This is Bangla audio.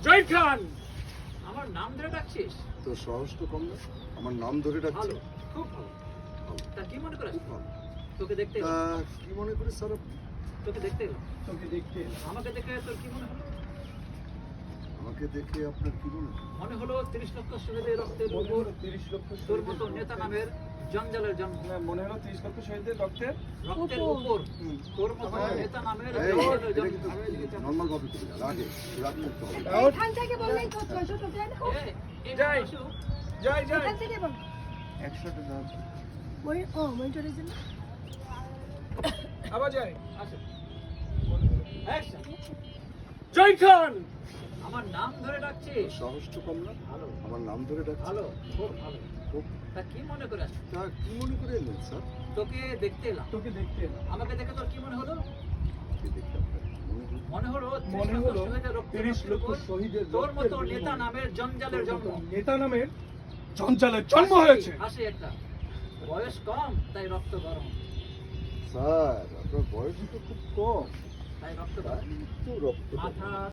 জহির খান, আমার নাম ধরে ডাকছিস? তো সাহস তো কম না, আমার নাম ধরে ডাকছে। ভালো, খুব ভালো। তা কি মনে করে আসছিস? তোকে দেখতে তা এলাম। কি মনে করে স্যার আপনি? তোকে দেখতে এলাম। তোকে দেখতে আমাকে দেখে তোর কি মনে হলো? আমাকে দেখে আপনার কি মনে হয়? মনে হলো 30 লক্ষ শহীদের রক্তের মনে উপর হলো 30 লক্ষ তোর মতো নেতা নামের জঞ্জালের জন্ম। মনে হলো 30 লক্ষ শহীদের রক্তের রক্তের উপর তোর মতো নেতা নামের জঞ্জালের জন্ম। নর্মাল ভাবে করে যান, আগে রাগ করতে হবে। এখান থেকে বললেই তো 600 টাকা দেখো। যাই। যাই যাই এখান থেকে বল। 100 টাকা আছে। মনিটরের জন্য। আবার যাই আচ্ছা। জহির খান, আমার নাম ধরে ডাকছিস? সাহস তো কম না, ভালো, আমার নাম ধরে ডাকছে। ভালো, খুব ভালো। খুব। তা কি মনে করে আসছিস? তা কি মনে করে এলেন স্যার? তোকে দেখতে এলাম। তোকে দেখতে এলাম। আমাকে দেখে তোর কি মনে হলো? কি দেখে আপনার কি মনে হলো? মনে হলো মনে হলো 30 30 লক্ষ শহীদের তোর মতো রক্তের নেতা বিনিময়ে নামের জঞ্জালের জন্ম। নেতা নামের জঞ্জালের জন্ম হয়েছে। হাসি একটা, বয়স কম তাই রক্ত গরম, স্যার আপনার বয়স তো খুব কম, তাই রক্ত গরম। একটু রক্ত মাথা